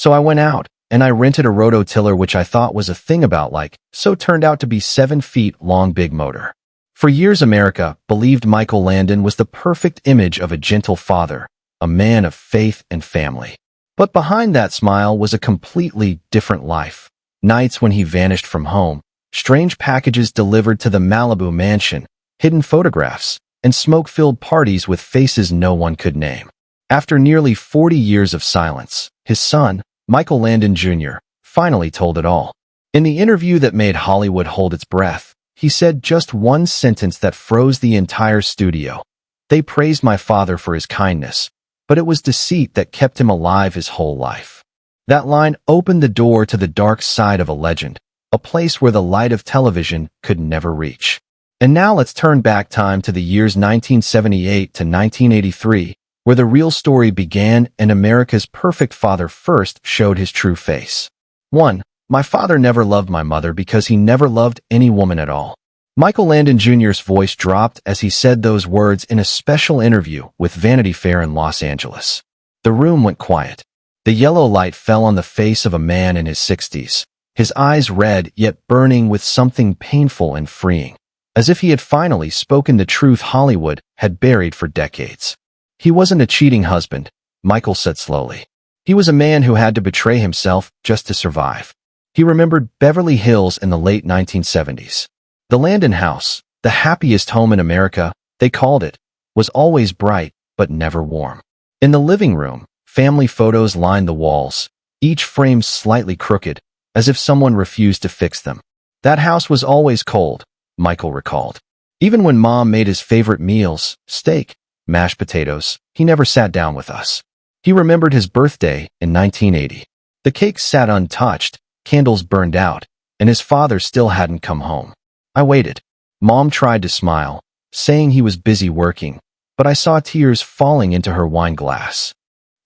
So I went out, and I rented a rototiller which I thought was a thing about so turned out to be 7 feet long big motor. For years America believed Michael Landon was the perfect image of a gentle father, a man of faith and family. But behind that smile was a completely different life. Nights when he vanished from home, strange packages delivered to the Malibu mansion, hidden photographs, and smoke-filled parties with faces no one could name. After nearly 40 years of silence, his son, Michael Landon Jr., finally told it all. In the interview that made Hollywood hold its breath, he said just one sentence that froze the entire studio. "They praised my father for his kindness, but it was deceit that kept him alive his whole life." That line opened the door to the dark side of a legend, a place where the light of television could never reach. And now let's turn back time to the years 1978 to 1983, where the real story began and America's perfect father first showed his true face. 1. My father never loved my mother because he never loved any woman at all. Michael Landon Jr.'s voice dropped as he said those words in a special interview with Vanity Fair in Los Angeles. The room went quiet. The yellow light fell on the face of a man in his 60s, his eyes red yet burning with something painful and freeing, as if he had finally spoken the truth Hollywood had buried for decades. He wasn't a cheating husband, Michael said slowly. He was a man who had to betray himself just to survive. He remembered Beverly Hills in the late 1970s. The Landon house, the happiest home in America, they called it, was always bright but never warm. In the living room, family photos lined the walls, each frame slightly crooked, as if someone refused to fix them. That house was always cold, Michael recalled. Even when Mom made his favorite meals, steak, mashed potatoes, he never sat down with us. He remembered his birthday in 1980. The cake sat untouched, candles burned out, and his father still hadn't come home. I waited. Mom tried to smile, saying he was busy working, but I saw tears falling into her wine glass.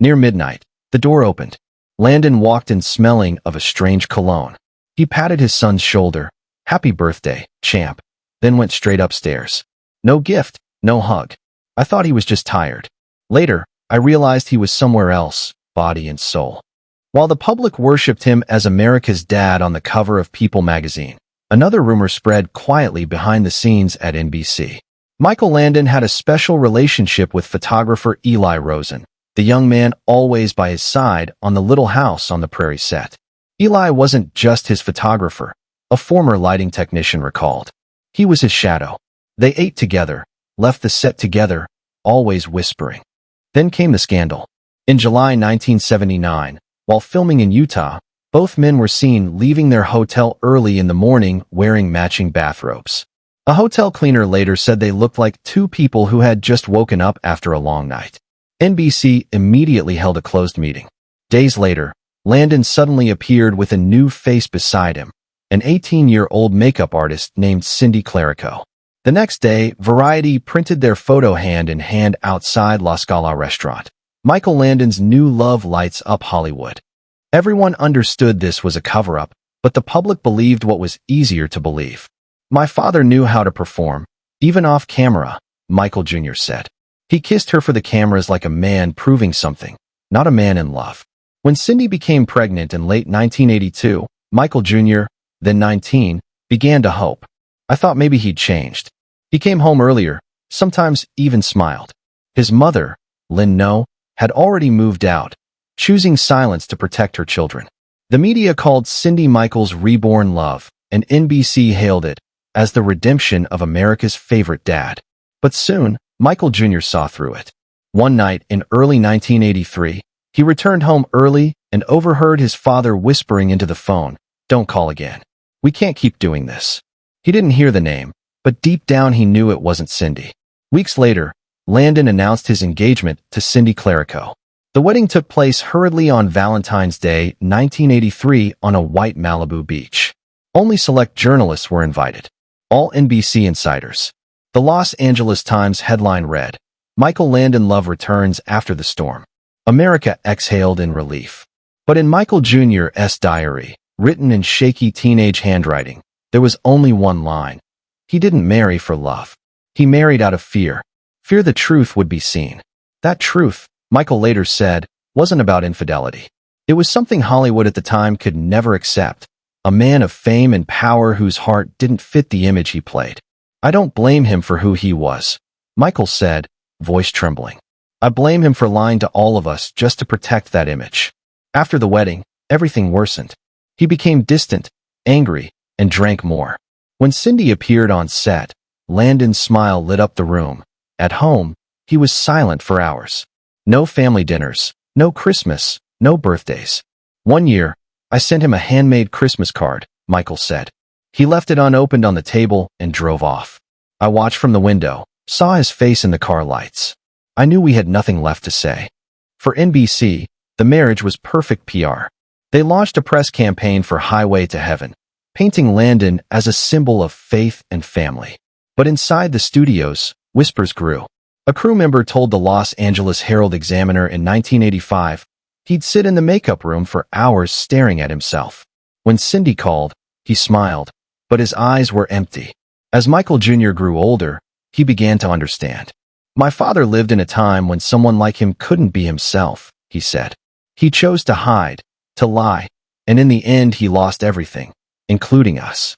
Near midnight, the door opened. Landon walked in smelling of a strange cologne. He patted his son's shoulder. "Happy birthday, champ," then went straight upstairs. No gift, no hug. I thought he was just tired. Later, I realized he was somewhere else, body and soul. While the public worshipped him as America's dad on the cover of People magazine, another rumor spread quietly behind the scenes at NBC. Michael Landon had a special relationship with photographer Eli Rosen, the young man always by his side on the Little House on the Prairie set. Eli wasn't just his photographer, a former lighting technician recalled. He was his shadow. They ate together, left the set together, always whispering. Then came the scandal. In July 1979, while filming in Utah, both men were seen leaving their hotel early in the morning wearing matching bathrobes. A hotel cleaner later said they looked like two people who had just woken up after a long night. NBC immediately held a closed meeting. Days later, Landon suddenly appeared with a new face beside him, an 18-year-old makeup artist named Cindy Clerico. The next day, Variety printed their photo hand in hand outside La Scala restaurant. Michael Landon's new love lights up Hollywood. Everyone understood this was a cover-up, but the public believed what was easier to believe. "My father knew how to perform, even off camera," Michael Jr. said. He kissed her for the cameras like a man proving something, not a man in love. When Cindy became pregnant in late 1982, Michael Jr., then 19, began to hope. "I thought maybe he'd changed. He came home earlier, sometimes even smiled." His mother, Lynn No, had already moved out, choosing silence to protect her children. The media called Cindy Michael's reborn love, and NBC hailed it as the redemption of America's favorite dad. But soon, Michael Jr. saw through it. One night in early 1983, he returned home early and overheard his father whispering into the phone, "Don't call again. We can't keep doing this." He didn't hear the name, but deep down he knew it wasn't Cindy. Weeks later, Landon announced his engagement to Cindy Clerico. The wedding took place hurriedly on Valentine's Day, 1983, on a white Malibu beach. Only select journalists were invited. All NBC insiders. The Los Angeles Times headline read, "Michael Landon love returns after the storm." America exhaled in relief. But in Michael Jr.'s diary, written in shaky teenage handwriting, there was only one line. He didn't marry for love. He married out of fear. Fear the truth would be seen. That truth, Michael later said, wasn't about infidelity. It was something Hollywood at the time could never accept. A man of fame and power whose heart didn't fit the image he played. I don't blame him for who he was, Michael said, voice trembling. I blame him for lying to all of us just to protect that image. After the wedding, everything worsened. He became distant, angry, and drank more. When Cindy appeared on set, Landon's smile lit up the room. At home, he was silent for hours. No family dinners, no Christmas, no birthdays. One year, I sent him a handmade Christmas card, Michael said. He left it unopened on the table and drove off. I watched from the window, saw his face in the car lights. I knew we had nothing left to say. For NBC, the marriage was perfect PR. They launched a press campaign for Highway to Heaven, painting Landon as a symbol of faith and family. But inside the studios, whispers grew. A crew member told the Los Angeles Herald-Examiner in 1985 he'd sit in the makeup room for hours staring at himself. When Cindy called, he smiled, but his eyes were empty. As Michael Jr. grew older, he began to understand. My father lived in a time when someone like him couldn't be himself, he said. He chose to hide, to lie, and in the end he lost everything, including us.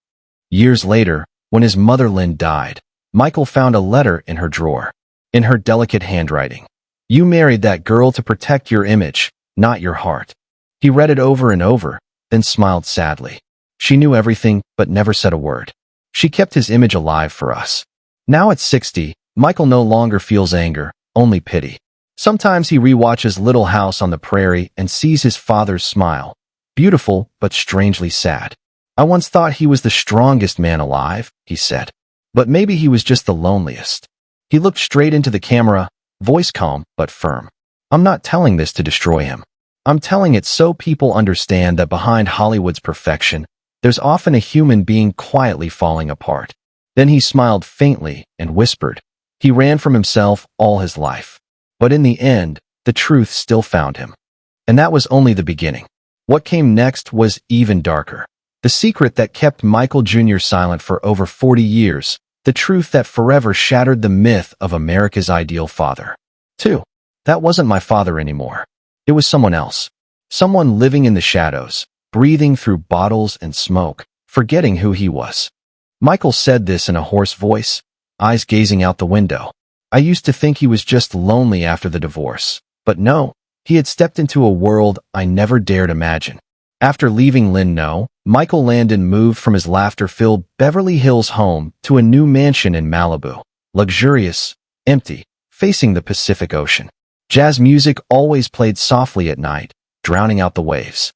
Years later, when his mother Lynn died, Michael found a letter in her drawer. In her delicate handwriting, "You married that girl to protect your image, not your heart." He read it over and over, then smiled sadly. She knew everything, but never said a word. She kept his image alive for us. Now at 60, Michael no longer feels anger, only pity. Sometimes he rewatches Little House on the Prairie and sees his father's smile. Beautiful, but strangely sad. I once thought he was the strongest man alive, he said. But maybe he was just the loneliest. He looked straight into the camera, voice calm but firm. I'm not telling this to destroy him. I'm telling it so people understand that behind Hollywood's perfection, there's often a human being quietly falling apart. Then he smiled faintly and whispered. He ran from himself all his life. But in the end, the truth still found him. And that was only the beginning. What came next was even darker. The secret that kept Michael Jr. silent for over 40 years. The truth that forever shattered the myth of America's ideal father. 2. That wasn't my father anymore. It was someone else. Someone living in the shadows, breathing through bottles and smoke, forgetting who he was. Michael said this in a hoarse voice, eyes gazing out the window. I used to think he was just lonely after the divorce. But no, he had stepped into a world I never dared imagine. After leaving Lynn No, Michael Landon moved from his laughter-filled Beverly Hills home to a new mansion in Malibu. Luxurious, empty, facing the Pacific Ocean. Jazz music always played softly at night, drowning out the waves.